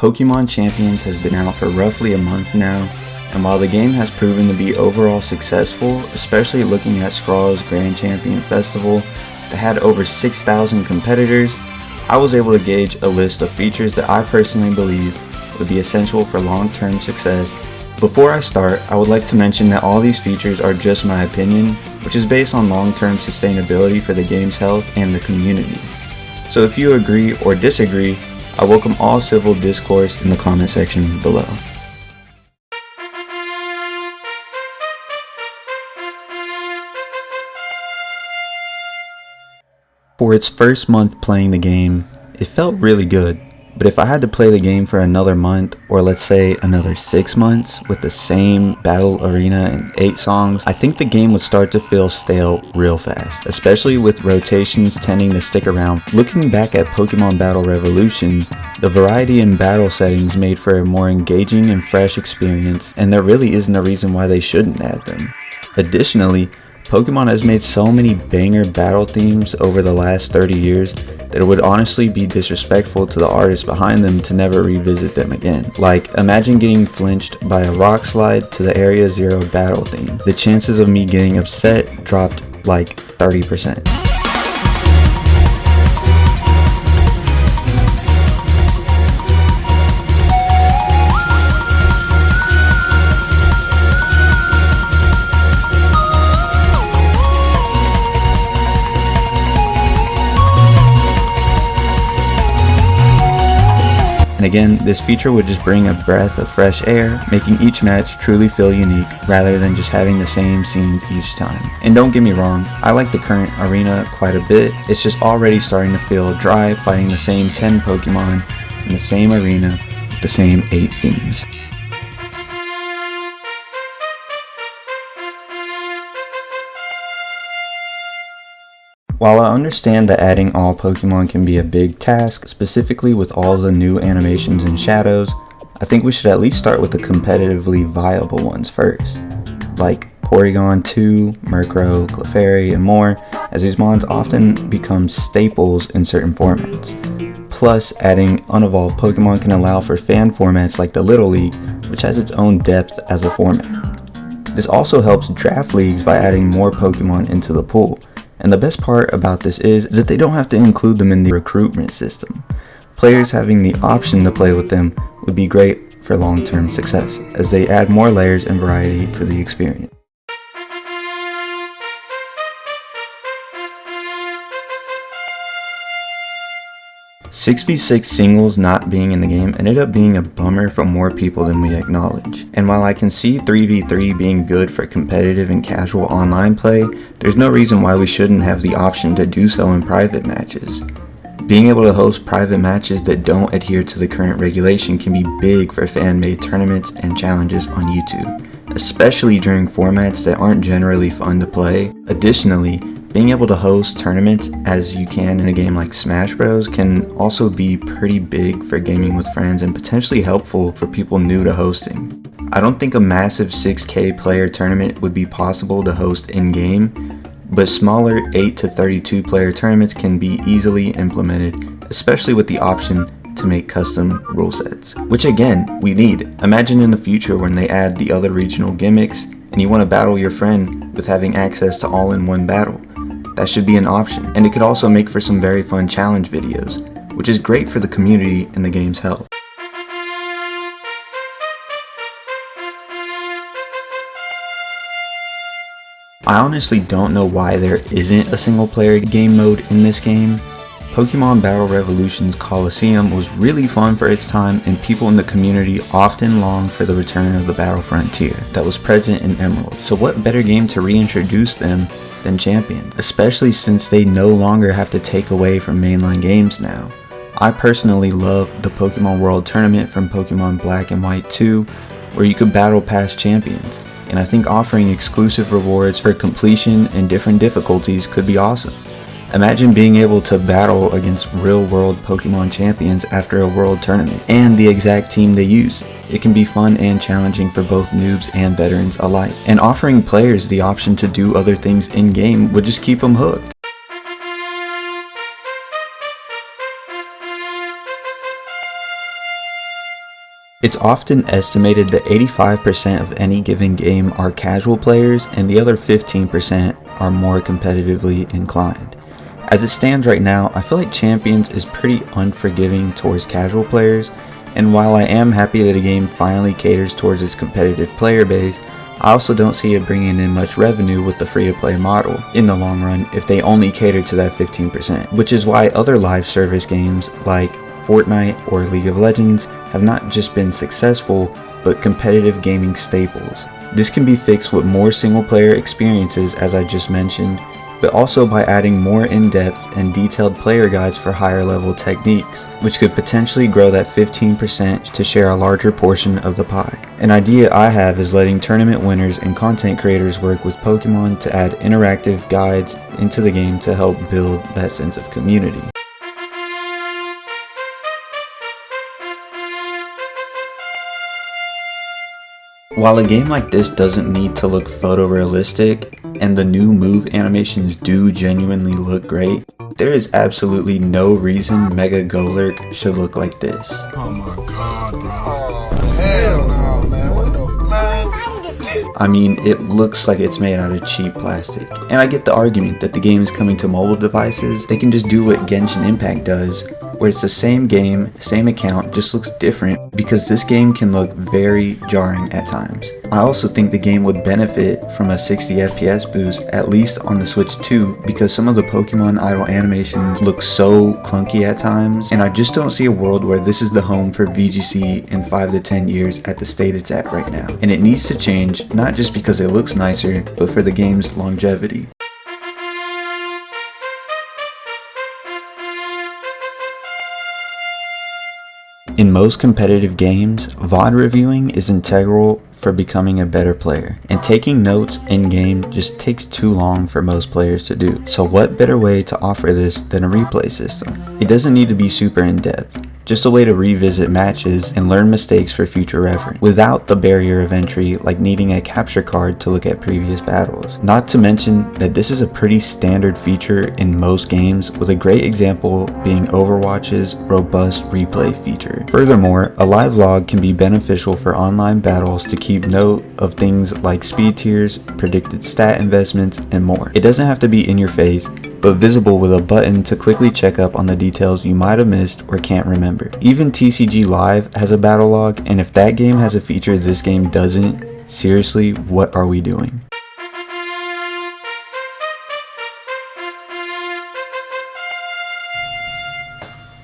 Pokémon Champions has been out for roughly a month now, and while the game has proven to be overall successful, especially looking at Scrawl's Grand Champion Festival that had over 6,000 competitors, I was able to gauge a list of features that I personally believe would be essential for long-term success. Before I start, I would like to mention that all these features are just my opinion, which is based on long-term sustainability for the game's health and the community. So if you agree or disagree, I welcome all civil discourse in the comment section below. For its first month playing the game, it felt really good, but if I had to play the game for another month, or let's say another 6 months, with the same battle arena and 8 songs, I think the game would start to feel stale real fast, especially with rotations tending to stick around. Looking back at Pokemon Battle Revolution, the variety in battle settings made for a more engaging and fresh experience, and there really isn't a reason why they shouldn't add them. Additionally, Pokemon has made so many banger battle themes over the last 30 years that it would honestly be disrespectful to the artists behind them to never revisit them again. Like, imagine getting flinched by a rock slide to the Area Zero battle theme. The chances of me getting upset dropped like 30%. And again, this feature would just bring a breath of fresh air, making each match truly feel unique rather than just having the same scenes each time. And don't get me wrong, I like the current arena quite a bit. It's just already starting to feel dry fighting the same 10 Pokemon in the same arena with the same 8 themes. While I understand that adding all Pokemon can be a big task, specifically with all the new animations and shadows, I think we should at least start with the competitively viable ones first, like Porygon 2, Murkrow, Clefairy, and more, as these mons often become staples in certain formats. Plus, adding Unevolved Pokemon can allow for fan formats like the Little League, which has its own depth as a format. This also helps draft leagues by adding more Pokemon into the pool. And the best part about this is that they don't have to include them in the recruitment system. Players having the option to play with them would be great for long-term success, as they add more layers and variety to the experience. "6v6 singles not being in the game ended up being a bummer for more people than we acknowledge. And while I can see 3v3 being good for competitive and casual online play, there's no reason why we shouldn't have the option to do so in private matches. Being able to host private matches that don't adhere to the current regulation can be big for fan-made tournaments and challenges on YouTube, especially during formats that aren't generally fun to play. Additionally, being able to host tournaments as you can in a game like Smash Bros can also be pretty big for gaming with friends and potentially helpful for people new to hosting. I don't think a massive 6K player tournament would be possible to host in-game, but smaller 8 to 32 player tournaments can be easily implemented, especially with the option to make custom rule sets, which again, we need. Imagine in the future when they add the other regional gimmicks and you want to battle your friend with having access to all-in-one battle. That should be an option, and it could also make for some very fun challenge videos, which is great for the community and the game's health. I honestly don't know why there isn't a single-player game mode in this game. Pokemon Battle Revolution's Coliseum was really fun for its time, and people in the community often longed for the return of the Battle Frontier that was present in Emerald. So what better game to reintroduce them than Champion, especially since they no longer have to take away from mainline games now. I personally love the Pokemon World Tournament from Pokemon Black and White 2, where you could battle past champions, and I think offering exclusive rewards for completion and different difficulties could be awesome. Imagine being able to battle against real-world Pokemon champions after a world tournament, and the exact team they use. It can be fun and challenging for both noobs and veterans alike, and offering players the option to do other things in-game would just keep them hooked. It's often estimated that 85% of any given game are casual players and the other 15% are more competitively inclined. As it stands right now, I feel like Champions is pretty unforgiving towards casual players, and while I am happy that a game finally caters towards its competitive player base, I also don't see it bringing in much revenue with the free-to-play model in the long run if they only cater to that 15%, which is why other live service games like Fortnite or League of Legends have not just been successful, but competitive gaming staples. This can be fixed with more single-player experiences, as I just mentioned, but also by adding more in-depth and detailed player guides for higher level techniques, which could potentially grow that 15% to share a larger portion of the pie. An idea I have is letting tournament winners and content creators work with Pokemon to add interactive guides into the game to help build that sense of community. While a game like this doesn't need to look photorealistic, and the new move animations do genuinely look great, there is absolutely no reason Mega Golurk should look like this. Oh my god, bro. Oh, hell no, man. What the man? I mean, it looks like it's made out of cheap plastic. And I get the argument that the game is coming to mobile devices. They can just do what Genshin Impact does, where it's the same game, same account, just looks different, because this game can look very jarring at times. I also think the game would benefit from a 60 FPS boost, at least on the Switch 2, because some of the Pokemon idle animations look so clunky at times, and I just don't see a world where this is the home for VGC in 5 to 10 years at the state it's at right now. And it needs to change, not just because it looks nicer, but for the game's longevity. In most competitive games, VOD reviewing is integral for becoming a better player, and taking notes in-game just takes too long for most players to do. So what better way to offer this than a replay system? It doesn't need to be super in-depth, just a way to revisit matches and learn mistakes for future reference, without the barrier of entry like needing a capture card to look at previous battles. Not to mention that this is a pretty standard feature in most games, with a great example being Overwatch's robust replay feature. Furthermore, a live log can be beneficial for online battles to keep note of things like speed tiers, predicted stat investments, and more. It doesn't have to be in your face, but visible with a button to quickly check up on the details you might have missed or can't remember. Even TCG Live has a battle log, and if that game has a feature this game doesn't, seriously, what are we doing?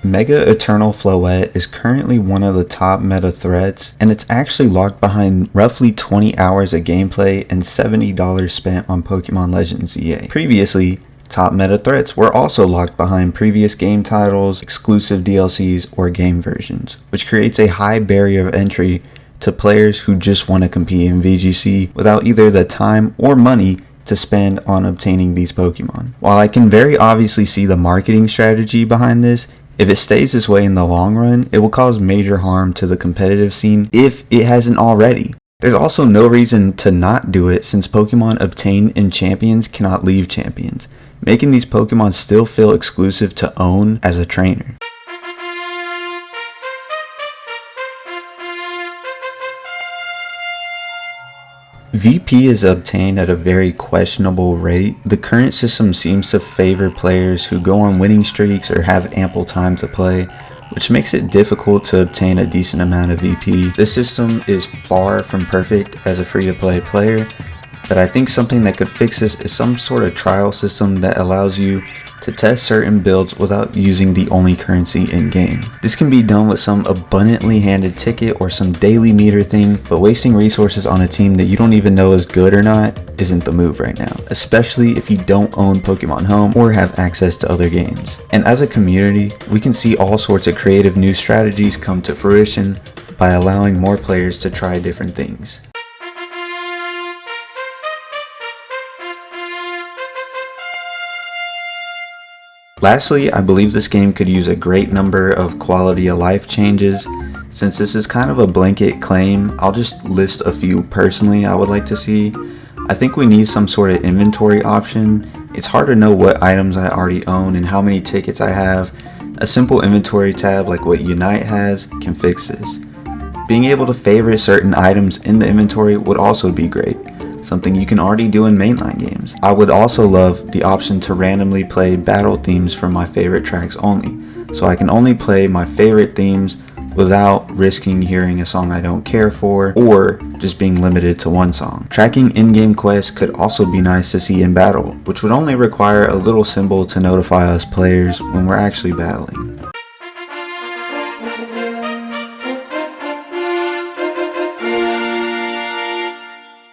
Mega Eternal Floette is currently one of the top meta threats, and it's actually locked behind roughly 20 hours of gameplay and $70 spent on Pokemon Legends EA. Previously, top meta threats were also locked behind previous game titles, exclusive DLCs, or game versions, which creates a high barrier of entry to players who just want to compete in VGC without either the time or money to spend on obtaining these Pokemon. While I can very obviously see the marketing strategy behind this, if it stays this way in the long run, it will cause major harm to the competitive scene if it hasn't already. There's also no reason to not do it, since Pokemon obtained in Champions cannot leave Champions, making these Pokemon still feel exclusive to own as a trainer. VP is obtained at a very questionable rate. The current system seems to favor players who go on winning streaks or have ample time to play, which makes it difficult to obtain a decent amount of VP. This system is far from perfect as a free-to-play player, but I think something that could fix this is some sort of trial system that allows you to test certain builds without using the only currency in-game. This can be done with some abundantly handed ticket or some daily meter thing, but wasting resources on a team that you don't even know is good or not isn't the move right now, especially if you don't own Pokemon Home or have access to other games. And as a community, we can see all sorts of creative new strategies come to fruition by allowing more players to try different things. Lastly, I believe this game could use a great number of quality of life changes. Since this is kind of a blanket claim, I'll just list a few personally I would like to see. I think we need some sort of inventory option. It's hard to know what items I already own and how many tickets I have. A simple inventory tab like what Unite has can fix this. Being able to favorite certain items in the inventory would also be great, something you can already do in mainline games. I would also love the option to randomly play battle themes from my favorite tracks only, so I can only play my favorite themes without risking hearing a song I don't care for or just being limited to one song. Tracking in-game quests could also be nice to see in battle, which would only require a little symbol to notify us players when we're actually battling.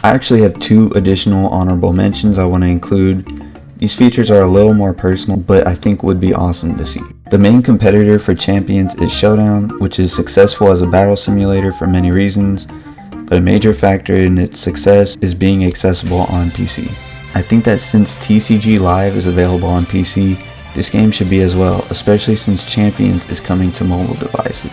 I actually have 2 additional honorable mentions I want to include. These features are a little more personal, but I think would be awesome to see. The main competitor for Champions is Showdown, which is successful as a battle simulator for many reasons, but a major factor in its success is being accessible on PC. I think that since TCG Live is available on PC, this game should be as well, especially since Champions is coming to mobile devices.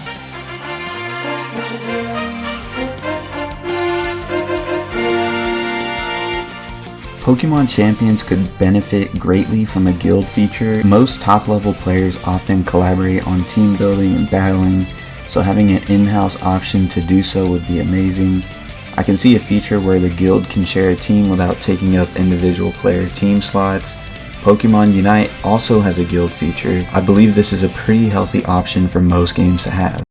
Pokémon Champions could benefit greatly from a guild feature. Most top-level players often collaborate on team building and battling, so having an in-house option to do so would be amazing. I can see a feature where the guild can share a team without taking up individual player team slots. Pokemon Unite also has a guild feature. I believe this is a pretty healthy option for most games to have.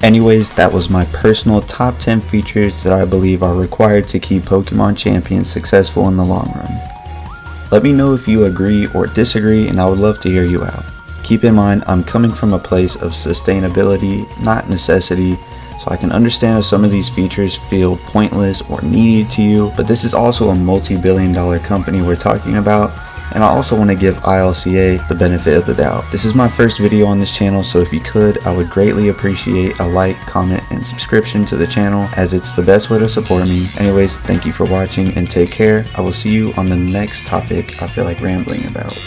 Anyways, that was my personal top 10 features that I believe are required to keep Pokemon Champions successful in the long run. Let me know if you agree or disagree, and I would love to hear you out. Keep in mind, I'm coming from a place of sustainability, not necessity, so I can understand if some of these features feel pointless or needed to you, but this is also a multi-billion-dollar company we're talking about, and I also want to give ILCA the benefit of the doubt. This is my first video on this channel, so if you could, I would greatly appreciate a like, comment, and subscription to the channel, as it's the best way to support me. Anyways, thank you for watching and take care. I will see you on the next topic I feel like rambling about.